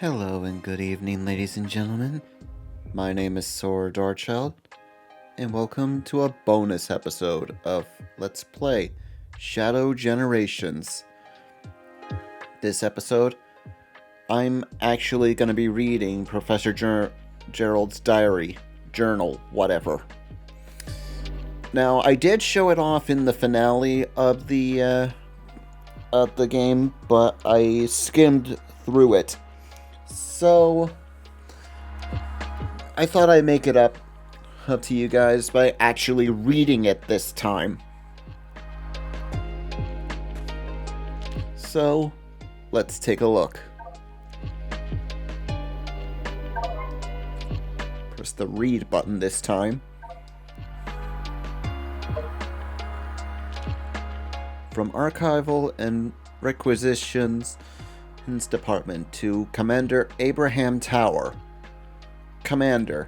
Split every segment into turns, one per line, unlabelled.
Hello and good evening, ladies and gentlemen. My name is Saur Darkchylde, and welcome to a bonus episode of Let's Play Shadow Generations. This episode, I'm actually going to be reading Professor Gerald's diary, journal, whatever. Now, I did show it off in the finale of the game, but I skimmed through it. So, I thought I'd make it up to you guys by actually reading it this time. So, let's take a look. Press the read button this time. From Archival and Requisitions Department to Commander Abraham Tower. Commander,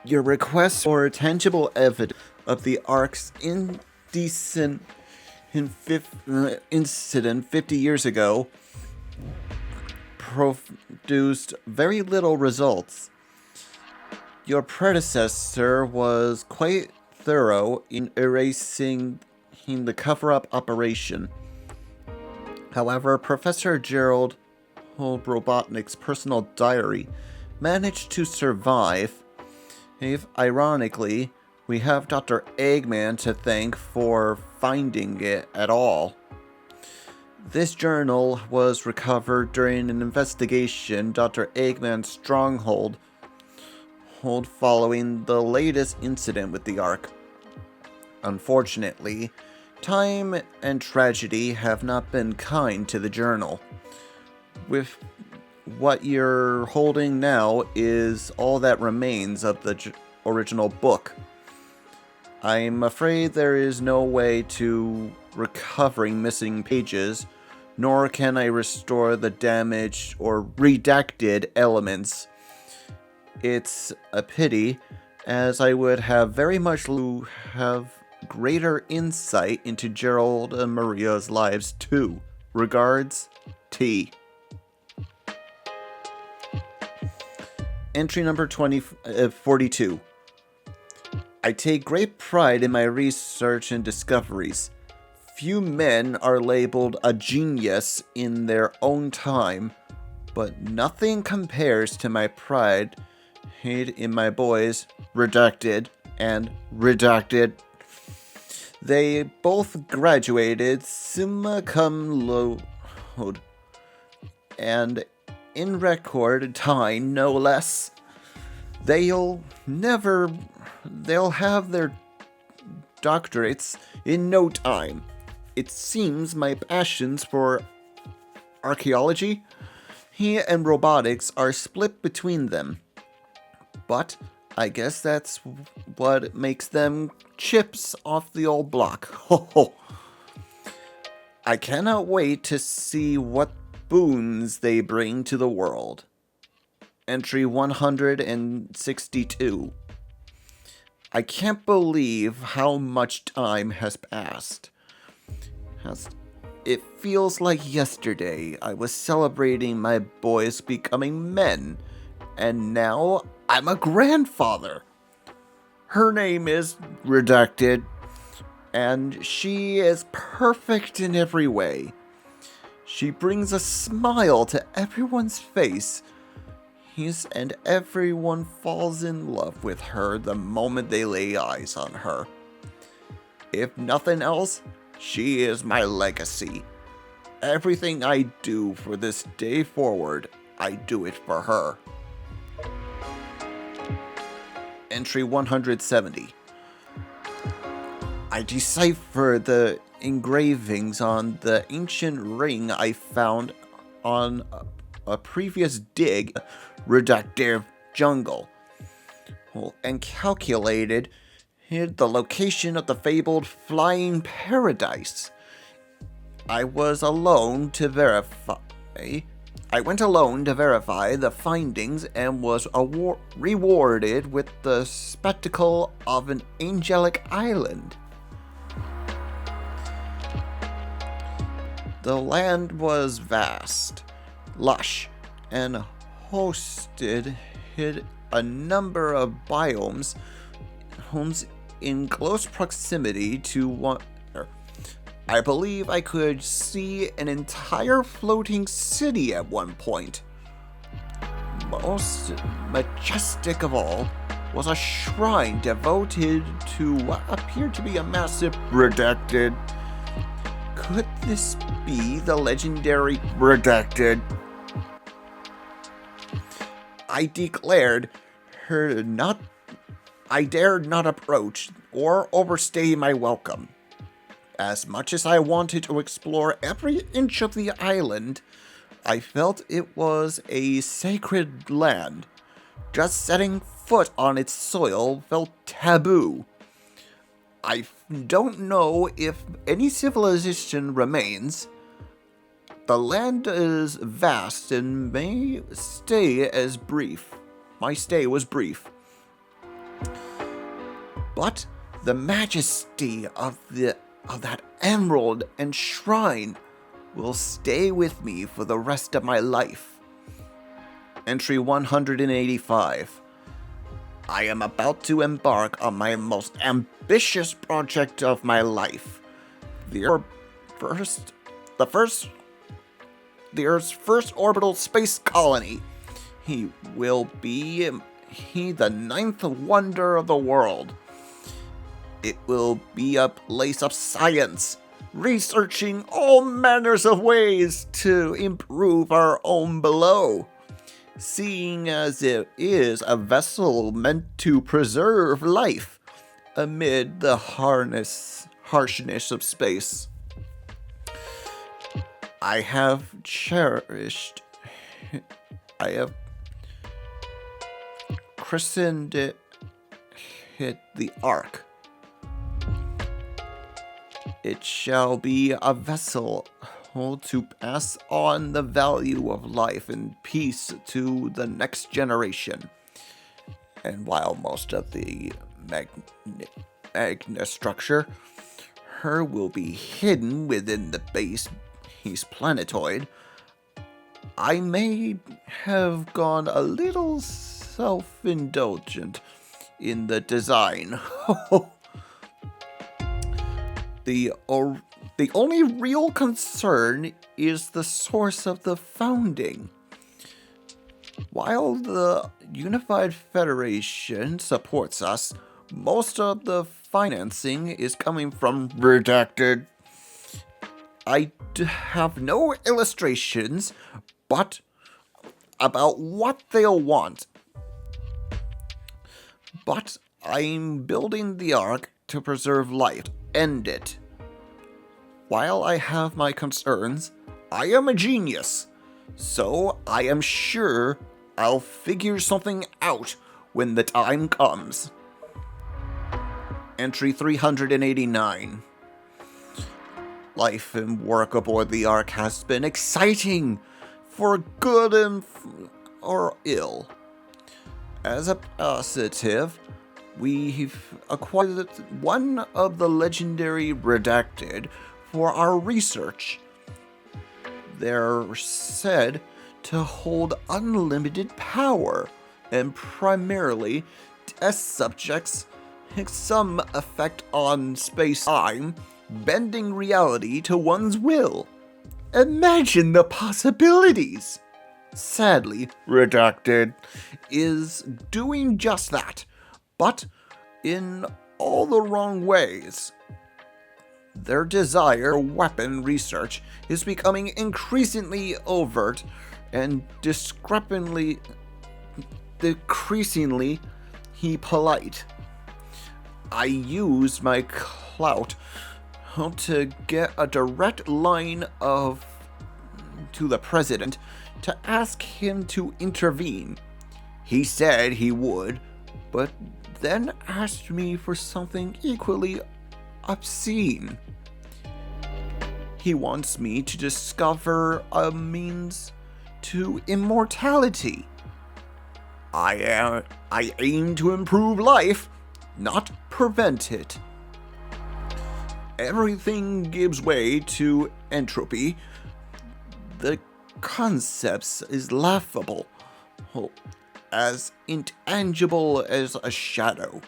your request for tangible evidence of the Ark's indecent incident 50 years ago produced very little results. Your predecessor was quite thorough in erasing the cover-up operation. However, Professor Gerald Robotnik's personal diary managed to survive. If, ironically, we have Dr. Eggman to thank for finding it at all. This journal was recovered during an investigation Dr. Eggman's stronghold following the latest incident with the Ark. Unfortunately, time and tragedy have not been kind to the journal. With what you're holding now is all that remains of the original book. I'm afraid there is no way to recovering missing pages, nor can I restore the damaged or redacted elements. It's a pity, as I would have very much to have greater insight into Gerald and Maria's lives too. Regards, T. Entry number 42. I take great pride in my research and discoveries. Few men are labeled a genius in their own time, but nothing compares to my pride in my boys, redacted and redacted. They both graduated summa cum laude, and in record time, no less. They'll have their doctorates in no time. It seems my passions for archaeology and robotics are split between them. But I guess that's what makes them chips off the old block. Ho ho. I cannot wait to see what boons they bring to the world. Entry 162. I can't believe how much time has passed. It feels like yesterday I was celebrating my boys becoming men, and now I'm a grandfather. Her name is redacted, and she is perfect in every way. She brings a smile to everyone's face, and everyone falls in love with her the moment they lay eyes on her. If nothing else, she is my legacy. Everything I do for this day forward, I do it for her. Entry 170. I deciphered the engravings on the ancient ring I found on a previous dig, reductive jungle, and calculated the location of the fabled flying paradise. I went alone to verify the findings and was rewarded with the spectacle of an angelic island. The land was vast, lush, and hid a number of biomes, homes in close proximity to one. I believe I could see an entire floating city at one point. Most majestic of all was a shrine devoted to what appeared to be a massive redacted. Could this be the legendary redacted? I declared I dared not approach or overstay my welcome. As much as I wanted to explore every inch of the island, I felt it was a sacred land. Just setting foot on its soil felt taboo. I don't know if any civilization remains. The land is vast and my stay was brief. But the majesty of that emerald and shrine will stay with me for the rest of my life. Entry 185. I am about to embark on my most ambitious project of my life. The Earth's first orbital space colony. He will be the ninth wonder of the world. It will be a place of science, researching all manners of ways to improve our own below, seeing as it is a vessel meant to preserve life amid the harshness of space. I have christened it the Ark. It shall be a vessel to pass on the value of life and peace to the next generation. And while most of the magna structure, her will be hidden within the base planetoid, I may have gone a little self-indulgent in the design. The only real concern is the source of the founding. While the Unified Federation supports us, most of the financing is coming from Redacted. I have no illustrations, but about what they'll want. But I'm building the Ark to preserve life. End it. While I have my concerns, I am a genius, so I am sure I'll figure something out when the time comes. Entry 389. Life and work aboard the Ark has been exciting, for good or ill. As a positive, we've acquired one of the legendary Redacted for our research. They're said to hold unlimited power and primarily test subjects, some effect on space-time, bending reality to one's will. Imagine the possibilities! Sadly, Redacted is doing just that, but in all the wrong ways. Their desire for weapon research is becoming increasingly overt and decreasingly polite. I used my clout to get a direct line to the president to ask him to intervene. He said he would, but then asked me for something equally obscene. He wants me to discover a means to immortality. I aim to improve life, not prevent it. Everything gives way to entropy, The concepts is laughable, as intangible as a shadow.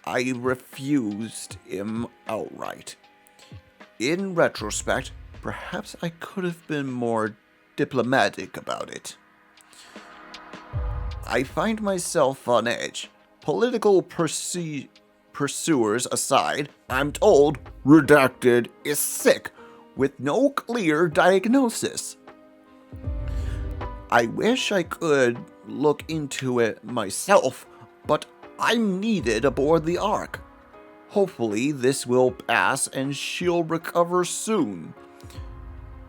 I refused him outright. In retrospect, perhaps I could have been more diplomatic about it. I find myself on edge. Political pursuers aside, I'm told Redacted is sick with no clear diagnosis. I wish I could look into it myself, but I'm needed aboard the Ark. Hopefully this will pass and she'll recover soon.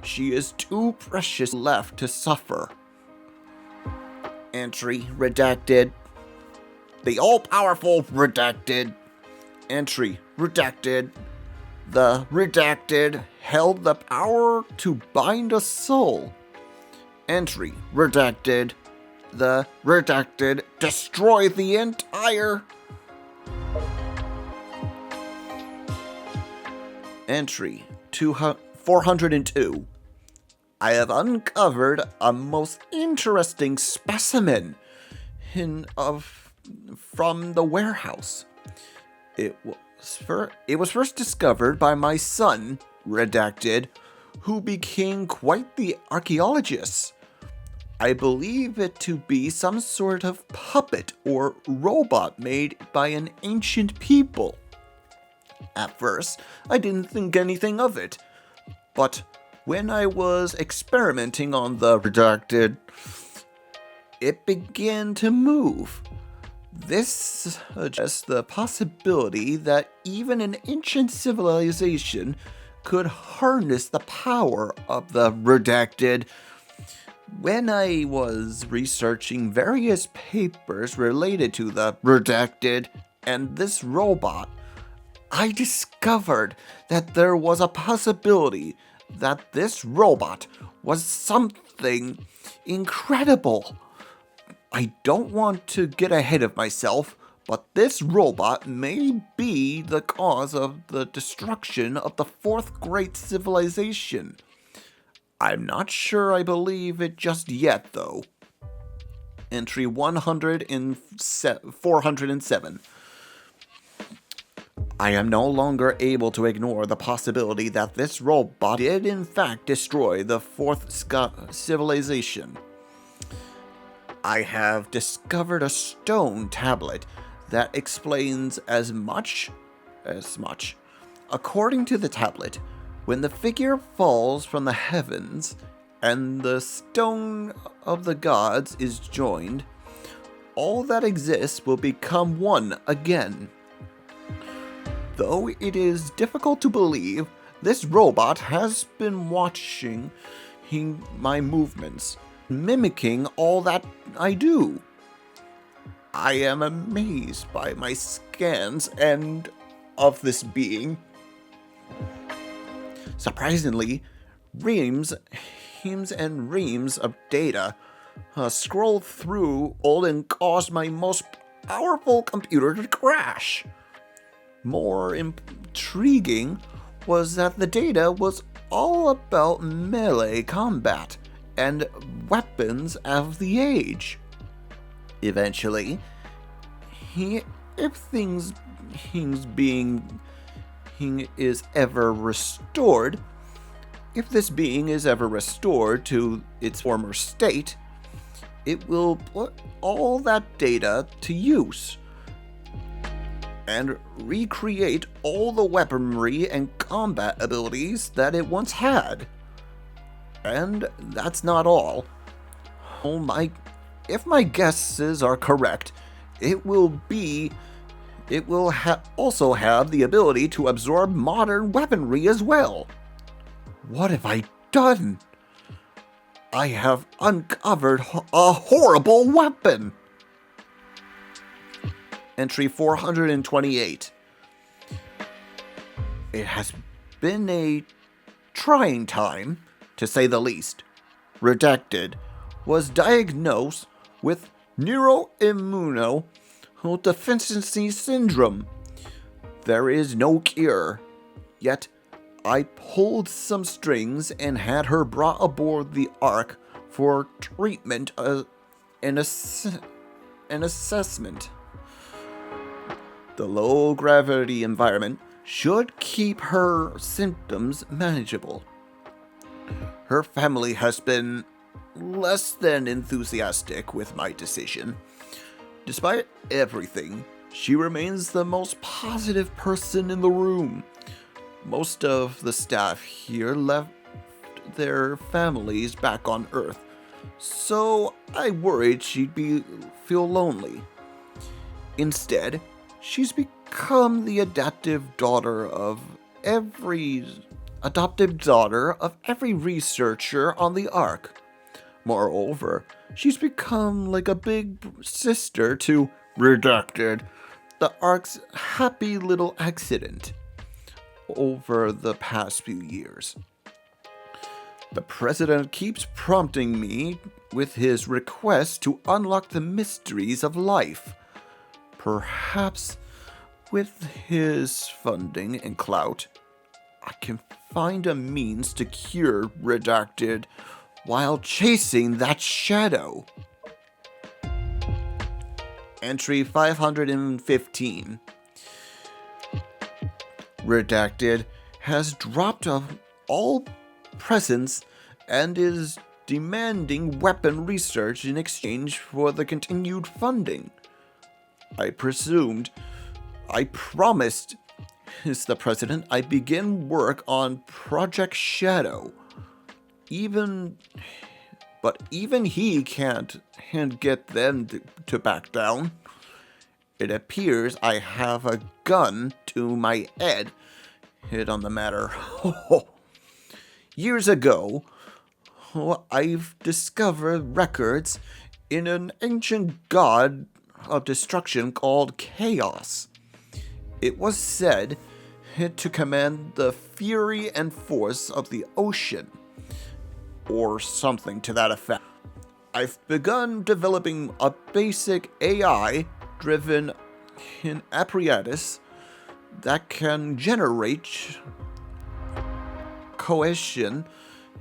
She is too precious left to suffer. Entry redacted. The all-powerful redacted. Entry redacted. The redacted held the power to bind a soul. Entry redacted. The redacted destroyed the entire. Entry 402. I have uncovered a most interesting specimen from the warehouse. It was first discovered by my son, Redacted, who became quite the archaeologist. I believe it to be some sort of puppet or robot made by an ancient people. At first, I didn't think anything of it, but when I was experimenting on the Redacted, it began to move. This suggests the possibility that even an ancient civilization could harness the power of the Redacted. When I was researching various papers related to the Redacted and this robot, I discovered that there was a possibility that this robot was something incredible. I don't want to get ahead of myself, but this robot may be the cause of the destruction of the fourth great civilization. I'm not sure I believe it just yet, though. Entry 407. I am no longer able to ignore the possibility that this robot did in fact destroy the fourth civilization. I have discovered a stone tablet that explains as much. According to the tablet, when the figure falls from the heavens and the stone of the gods is joined, all that exists will become one again. Though it is difficult to believe, this robot has been watching my movements, mimicking all that I do. I am amazed by my scans and of this being. Surprisingly, reams and reams of data scroll through all and cause my most powerful computer to crash. More intriguing was that the data was all about melee combat and weapons of the age. Eventually, if this being is ever restored to its former state, it will put all that data to use and recreate all the weaponry and combat abilities that it once had. And that's not all. If my guesses are correct, it will also have the ability to absorb modern weaponry as well. What have I done? I have uncovered a horrible weapon. Entry 428. It has been a trying time, to say the least. Redacted was diagnosed with neuroimmunodeficiency syndrome. There is no cure, yet I pulled some strings and had her brought aboard the Ark for treatment and assessment. The low gravity environment should keep her symptoms manageable. Her family has been less than enthusiastic with my decision. Despite everything, she remains the most positive person in the room. Most of the staff here left their families back on Earth, so I worried she'd feel lonely. Instead, she's become the adoptive daughter of every researcher on the Ark. Moreover, she's become like a big sister to Redacted, the Ark's happy little accident over the past few years. The president keeps prompting me with his request to unlock the mysteries of life. Perhaps with his funding and clout, I can find a means to cure Redacted while chasing that shadow. Entry 515. Redacted has dropped all presence and is demanding weapon research in exchange for the continued funding. I promised the president I begin work on Project Shadow. But even he can't get them to back down. It appears I have a gun to my head on the matter. Years ago, I've discovered records in an ancient god of destruction called Chaos. It was said to command the fury and force of the ocean, or something to that effect. I've begun developing a basic AI-driven apparatus that can generate cohesion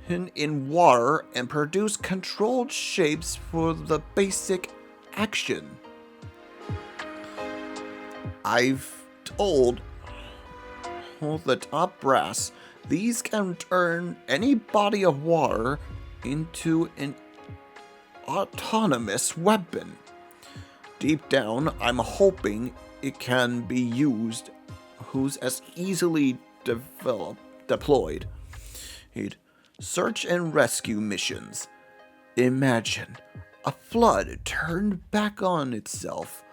in water and produce controlled shapes for the basic action. I've told the top brass these can turn any body of water into an autonomous weapon. Deep down, I'm hoping it can be used as easily deployed. Search and rescue missions. Imagine a flood turned back on itself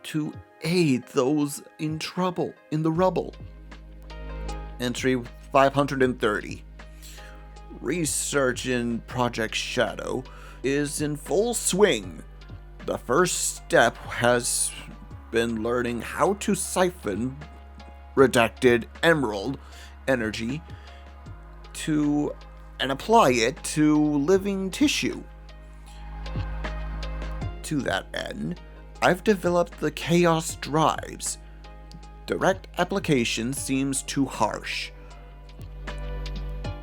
to aid those in trouble in the rubble. Entry 530. Research in Project Shadow is in full swing. The first step has been learning how to siphon redacted emerald energy and apply it to living tissue. To that end, I've developed the Chaos Drives. Direct application seems too harsh.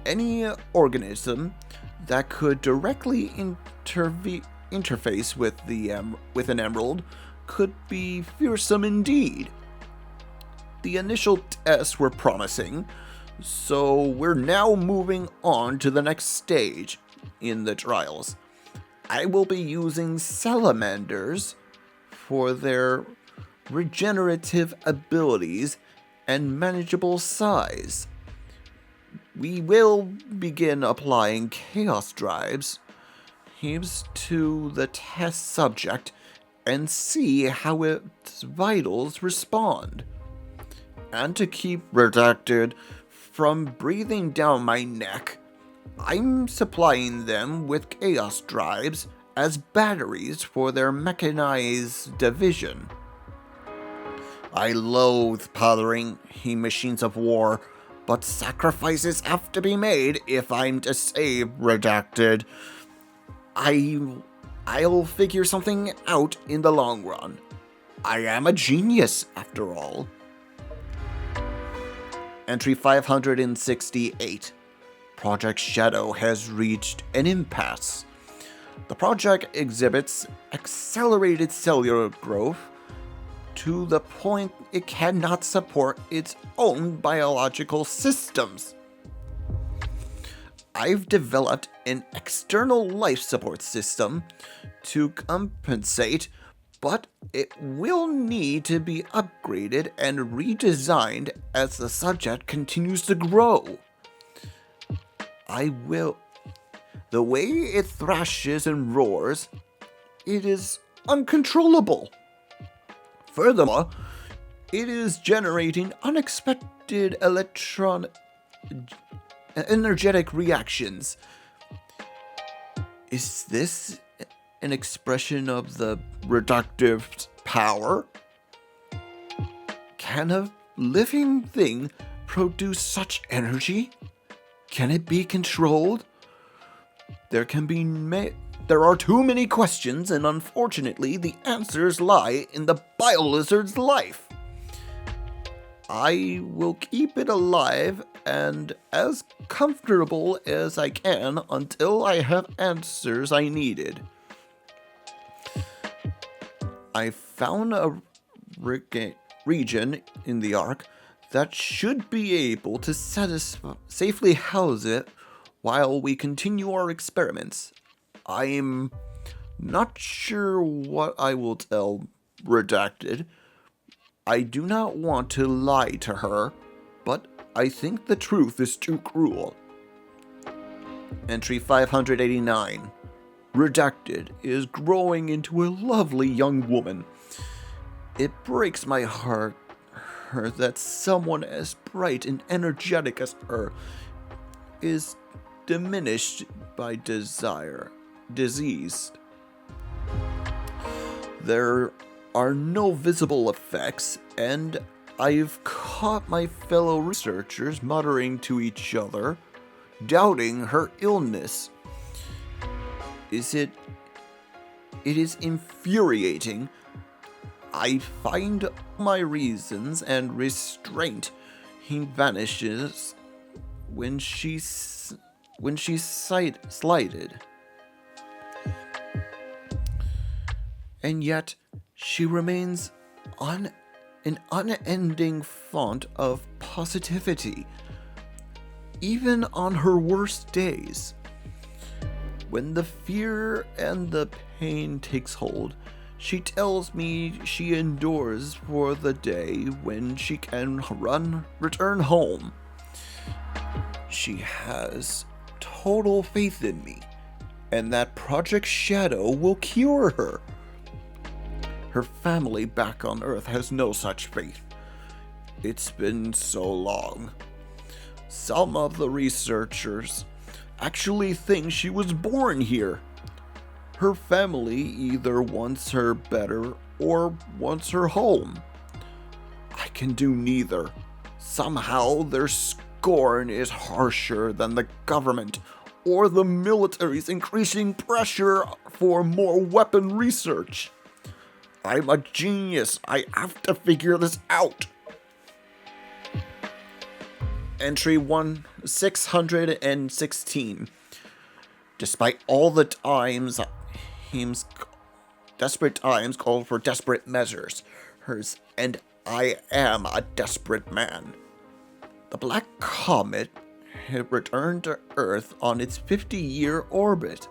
Any organism that could directly interface with an emerald could be fearsome indeed. The initial tests were promising, so we're now moving on to the next stage in the trials. I will be using salamanders for their regenerative abilities and manageable size. We will begin applying Chaos Drives to the test subject and see how its vitals respond. And to keep Redacted from breathing down my neck, I'm supplying them with Chaos Drives as batteries for their mechanized division. I loathe powdering machines of war, but sacrifices have to be made if I'm to save Redacted. I'll figure something out in the long run. I am a genius, after all. Entry 568. Project Shadow has reached an impasse. The project exhibits accelerated cellular growth to the point it cannot support its own biological systems. I've developed an external life support system to compensate, but it will need to be upgraded and redesigned as the subject continues to grow. The way it thrashes and roars, it is uncontrollable. Furthermore, it is generating unexpected energetic reactions. Is this an expression of the reductive power? Can a living thing produce such energy? Can it be controlled? There are too many questions, and unfortunately, the answers lie in the biolizard's life. I will keep it alive and as comfortable as I can until I have answers I needed. I found a region in the Ark that should be able to safely house it while we continue our experiments. I'm not sure what I will tell Redacted. I do not want to lie to her, but I think the truth is too cruel. Entry 589. Redacted is growing into a lovely young woman. It breaks my heart that someone as bright and energetic as her is diminished by disease. There are no visible effects, and I've caught my fellow researchers muttering to each other, doubting her illness. It is infuriating. I find my reasons and restraint. He vanishes when she's slighted. And yet, she remains an unending font of positivity, even on her worst days. When the fear and the pain takes hold, she tells me she endures for the day when she can return home. She has total faith in me, and that Project Shadow will cure her. Her family back on Earth has no such faith. It's been so long. Some of the researchers actually think she was born here. Her family either wants her better or wants her home. I can do neither. Somehow their scorn is harsher than the government or the military's increasing pressure for more weapon research. I'm a genius. I have to figure this out. Entry 616. Despite all the desperate times call for desperate measures. And I am a desperate man. The Black Comet had returned to Earth on its 50-year orbit.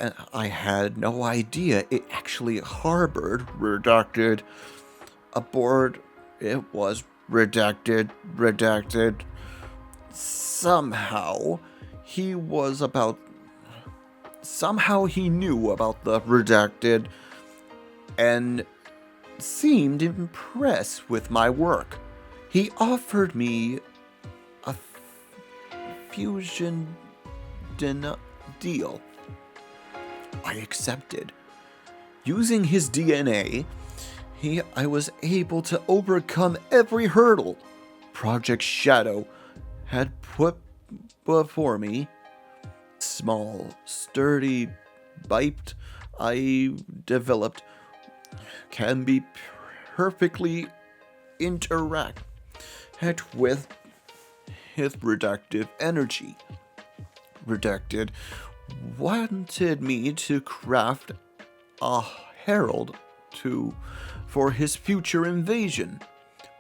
And I had no idea it actually harbored redacted aboard. It was redacted. Somehow he knew about the redacted and seemed impressed with my work. He offered me a fusion deal. I accepted. Using his DNA, I was able to overcome every hurdle Project Shadow had put before me. Small, sturdy bite I developed can be perfectly interact it with his reductive energy. Redacted wanted me to craft a herald for his future invasion.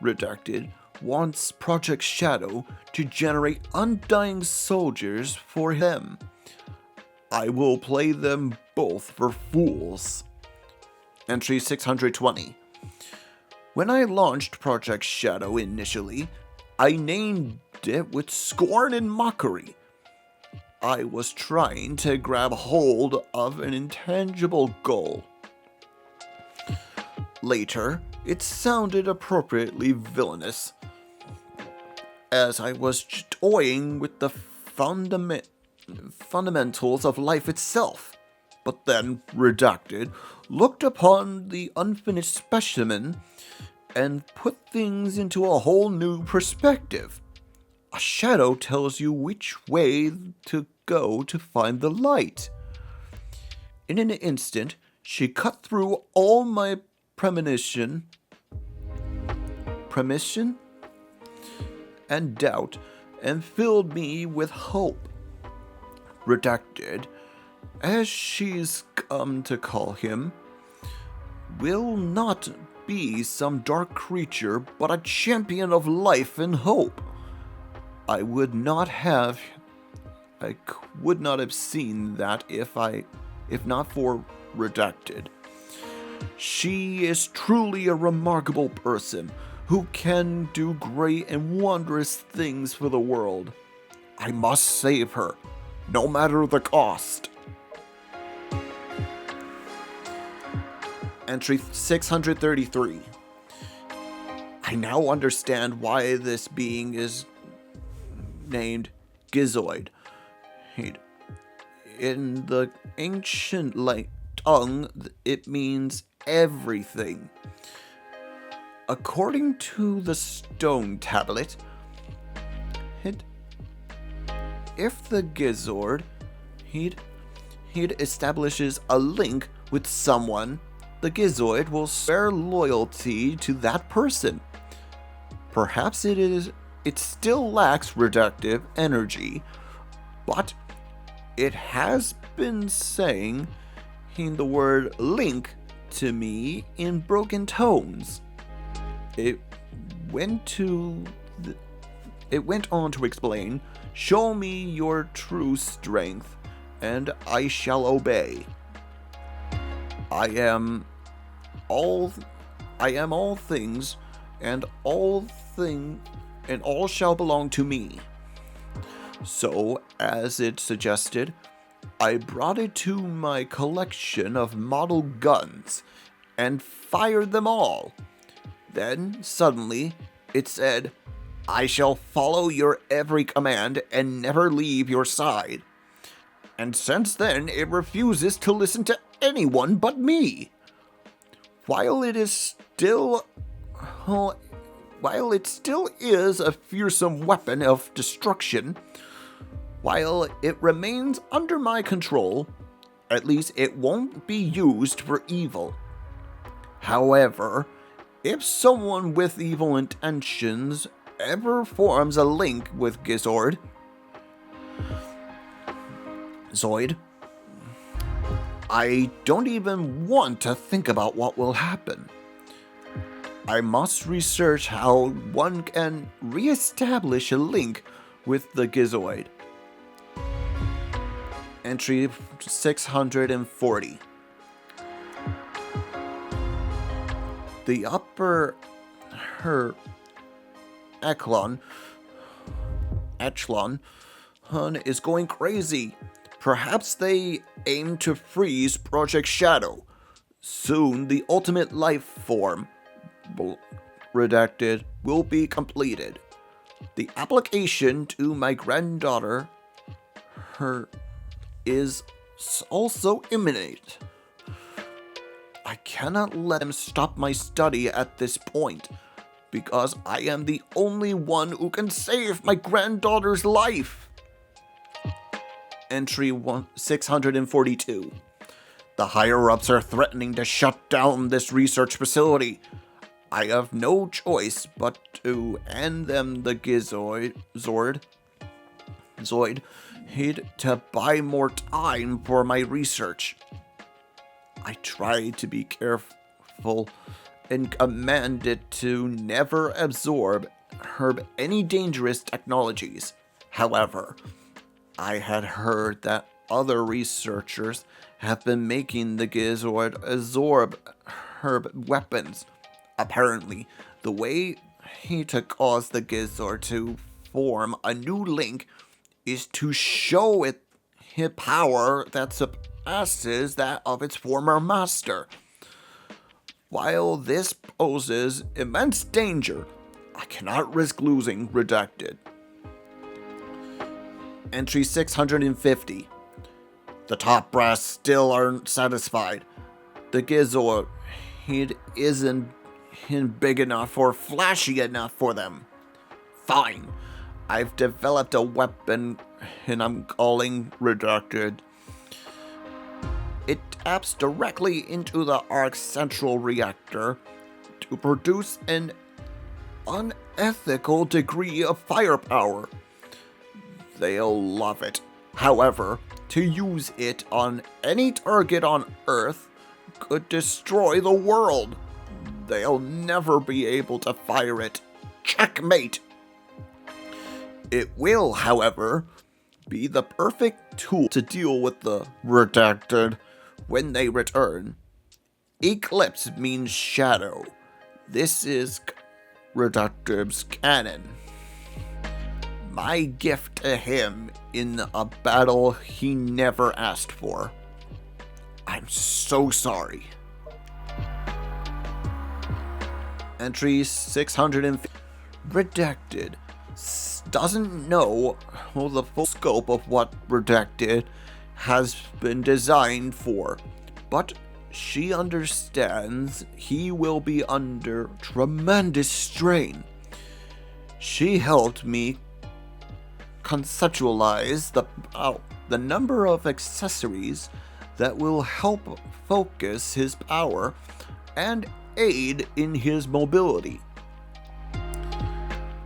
Redacted wants Project Shadow to generate undying soldiers for them. I will play them both for fools. Entry 620. When I launched Project Shadow initially, I named it with scorn and mockery. I was trying to grab hold of an intangible goal. Later, it sounded appropriately villainous, as I was toying with the fundamentals of life itself. But then Redacted looked upon the unfinished specimen and put things into a whole new perspective. A shadow tells you which way to go to find the light. In an instant, she cut through all my premonition and doubt and filled me with hope. Redacted, as she's come to call him, will not be some dark creature but a champion of life and hope. I would not have seen that if not for Redacted. She is truly a remarkable person who can do great and wondrous things for the world. I must save her, no matter the cost. Entry 633. I now understand why this being is named Gizoid. In the ancient tongue, it means everything. According to the stone tablet, if the Gizoid establishes a link with someone, the Gizoid will swear loyalty to that person. Perhaps it still lacks reductive energy, but it has been saying the word link to me in broken tones. It went on to explain, "Show me your true strength, and I shall obey. I am all things, and all shall belong to me." So, as it suggested, I brought it to my collection of model guns and fired them all. Then, suddenly, it said, "I shall follow your every command and never leave your side." And since then, it refuses to listen to anyone but me. While it still is a fearsome weapon of destruction, while it remains under my control, at least it won't be used for evil. However, if someone with evil intentions ever forms a link with Zoid, I don't even want to think about what will happen. I must research how one can re-establish a link with the Gizoid. Entry 640. The upper echelon is going crazy. Perhaps they aim to freeze Project Shadow. Soon the ultimate life form, Redacted, will be completed. The application to my granddaughter, is also imminent. I cannot let them stop my study at this point, because I am the only one who can save my granddaughter's life. Entry 642. The higher-ups are threatening to shut down this research facility. I have no choice but to hand them the Zoid to buy more time for my research. I try to be careful and command it to never absorb any dangerous technologies. However, I had heard that other researchers have been making the Gizoid absorb herb weapons. Apparently, the way to cause the Gizoid to form a new link is to show it his power that surpasses that of its former master. While this poses immense danger, I cannot risk losing Redacted. Entry 650. The top brass still aren't satisfied. The Gizoid isn't big enough or flashy enough for them. Fine. I've developed a weapon and I'm calling Redacted. It taps directly into the Ark's central reactor to produce an unethical degree of firepower. They'll love it. However, to use it on any target on Earth could destroy the world. They'll never be able to fire it. Checkmate! It will, however, be the perfect tool to deal with the Redacted when they return. Eclipse means shadow. This is Redacted's canon. My gift to him in a battle he never asked for. I'm so sorry. Entry 650. Redacted doesn't know the full scope of what Redacted has been designed for, but she understands he will be under tremendous strain. She helped me conceptualize the number of accessories that will help focus his power and aid in his mobility.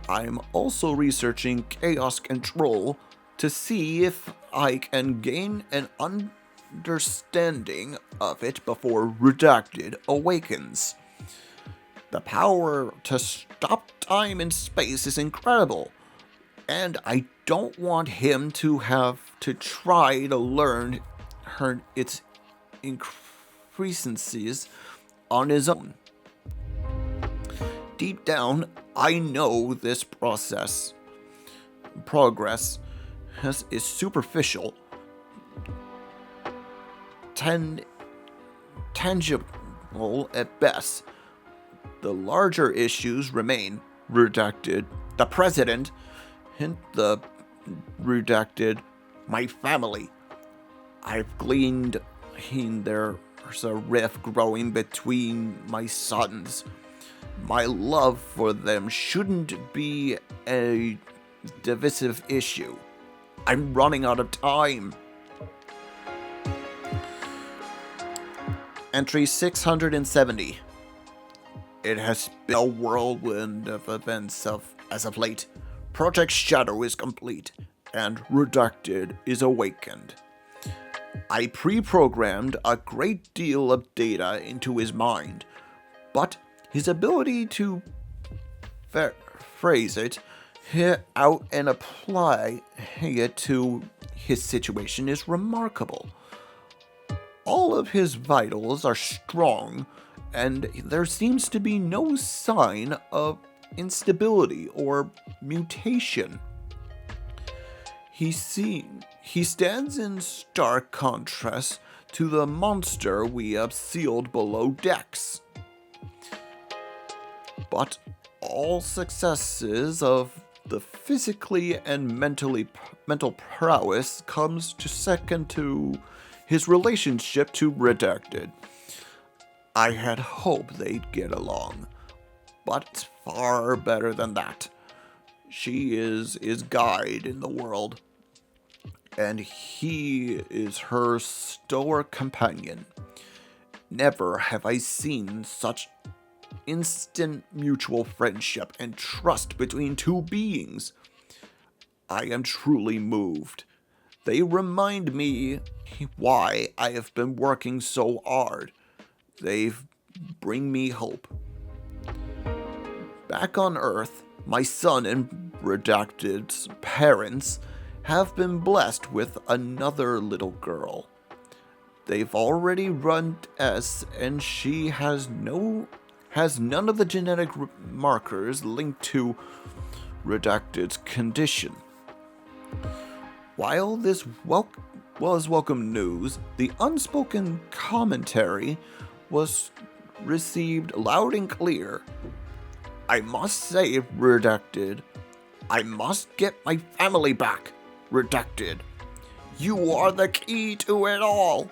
I'm also researching chaos control to see if I can gain an understanding of it before Redacted awakens. The power to stop time and space is incredible, and I don't want him to have to try to learn its increasances on his own. Deep down, I know this progress is superficial, tangible at best. The larger issues remain Redacted, the president, and the Redacted, my family. I've gleaned there's a rift growing between my sons. My love for them shouldn't be a divisive issue. I'm running out of time. Entry 670. It has been a whirlwind of events as of late. Project Shadow is complete, and Redacted is awakened. I pre-programmed a great deal of data into his mind, but his ability to phrase it out and apply it to his situation is remarkable. All of his vitals are strong, and there seems to be no sign of instability or mutation. He stands in stark contrast to the monster we have sealed below decks. But all successes of the physically and mental prowess comes to second to his relationship to Redacted. I had hoped they'd get along, but it's far better than that. She is his guide in the world, and he is her stalwart companion. Never have I seen such instant mutual friendship and trust between two beings. I am truly moved. They remind me why I have been working so hard. They bring me hope. Back on Earth, my son and Redacted's parents have been blessed with another little girl. They've already run tests and she has none of the genetic markers linked to Redacted's condition. While this was welcome news, the unspoken commentary was received loud and clear. I must save Redacted. I must get my family back, Redacted. You are the key to it all.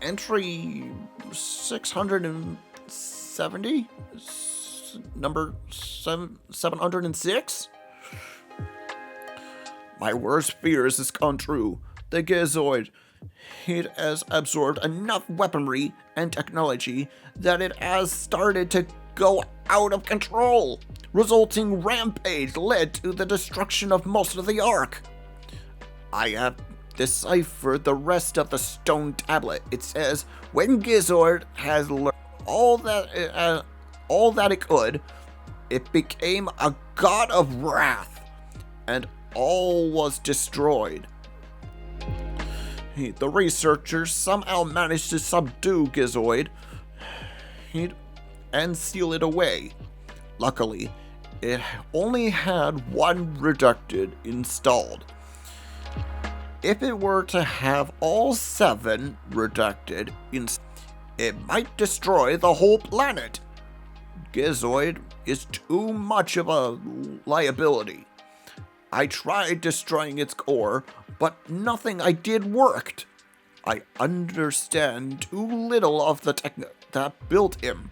Entry 670? Number 706? My worst fears has come true. The Gizoid, it has absorbed enough weaponry and technology that it has started to go out of control. Resulting rampage led to the destruction of most of the Ark. I have deciphered the rest of the stone tablet. It says, when Gizoid has learned all that it could, it became a god of wrath, and all was destroyed. The researchers somehow managed to subdue Gizoid and seal it away. Luckily, it only had one Redacted installed. If it were to have all 7 Redacted installed, it might destroy the whole planet. Gizoid is too much of a liability. I tried destroying its core, but nothing I did worked. I understand too little of the tech that built him.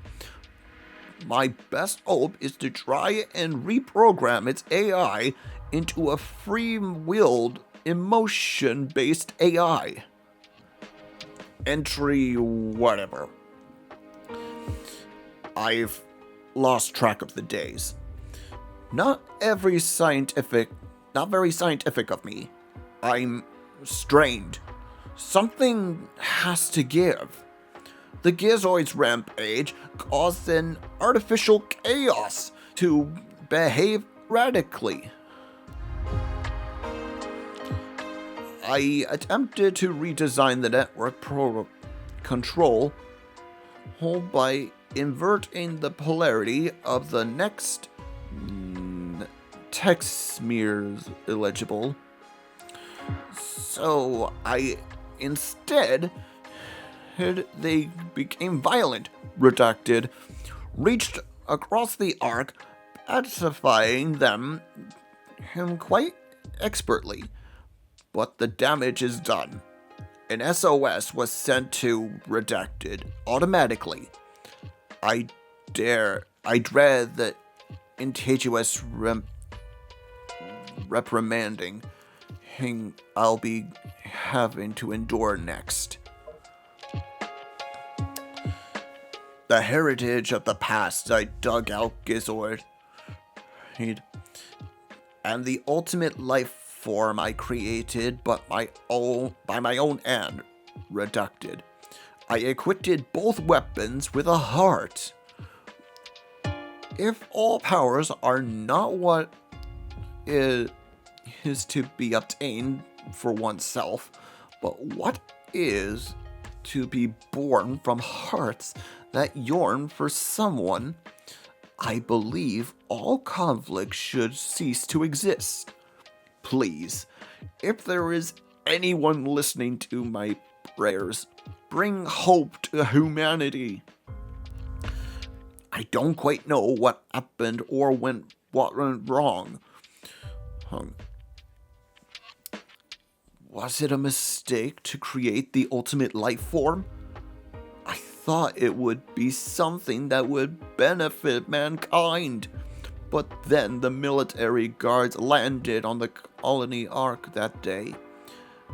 My best hope is to try and reprogram its AI into a free-willed, emotion-based AI. Entry whatever. I've lost track of the days. Not very scientific of me. I'm strained. Something has to give. The Gizoid's rampage caused an artificial chaos to behave radically. I attempted to redesign the network control by inverting the polarity of the next text smears illegible. So I instead they became violent. Redacted reached across the Ark, pacifying him quite expertly. But the damage is done. An SOS was sent to Redacted automatically. I dread the intagious reprimanding I'll be having to endure next. The heritage of the past I dug out, Gizoid, and the ultimate life form I created by my own hand, Redacted. I equipped both weapons with a heart. If all powers are not what is to be obtained for oneself, but what is to be born from hearts that yearn for someone, I believe all conflict should cease to exist. Please, if there is anyone listening to my prayers, bring hope to humanity. I don't quite know what happened or what went wrong. Was it a mistake to create the ultimate life form? I thought it would be something that would benefit mankind. But then the military guards landed on the colony Ark that day.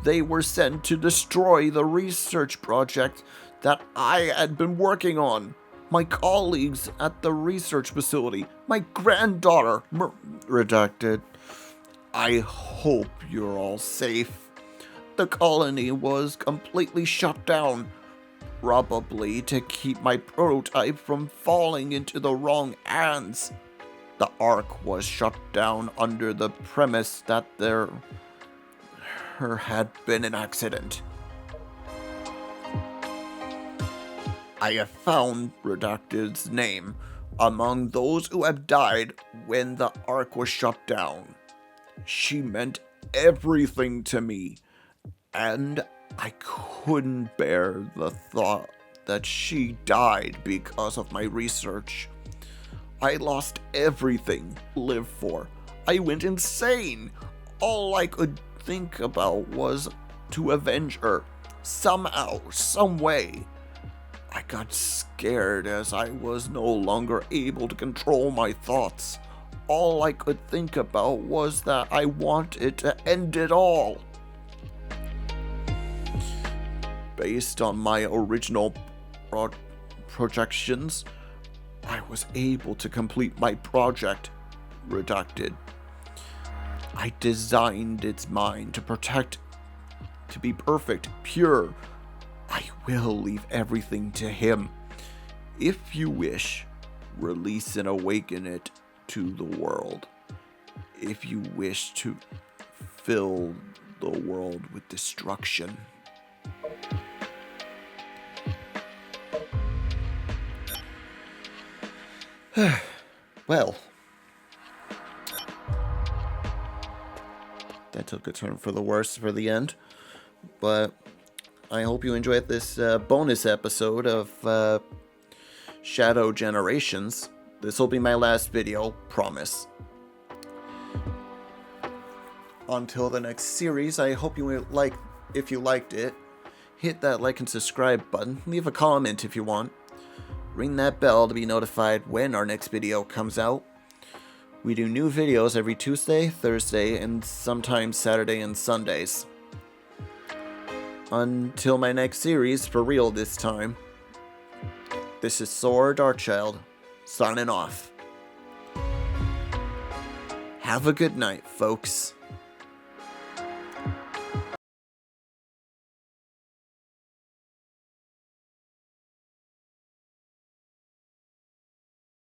They were sent to destroy the research project that I had been working on. My colleagues at the research facility, my granddaughter, redacted. I hope you're all safe. The colony was completely shut down, probably to keep my prototype from falling into the wrong hands. The Ark was shut down under the premise that there had been an accident. I have found Redacted's name among those who have died when the Ark was shut down. She meant everything to me, and I couldn't bear the thought that she died because of my research. I lost everything I lived for. I went insane. All I could think about was to avenge her, somehow, some way. I got scared as I was no longer able to control my thoughts. All I could think about was that I wanted to end it all. Based on my original projections, I was able to complete my project, redacted. I designed its mind to be perfect, pure. I will leave everything to him. If you wish, release and awaken it to the world. If you wish to fill the world with destruction. Well, that took a turn for the worse for the end, but I hope you enjoyed this bonus episode of Shadow Generations. This will be my last video, promise. Until the next series, I hope you if you liked it, hit that like and subscribe button, leave a comment if you want. Ring that bell to be notified when our next video comes out. We do new videos every Tuesday, Thursday, and sometimes Saturday and Sundays. Until my next series, for real this time, this is Saur Darkchylde, signing off. Have a good night, folks.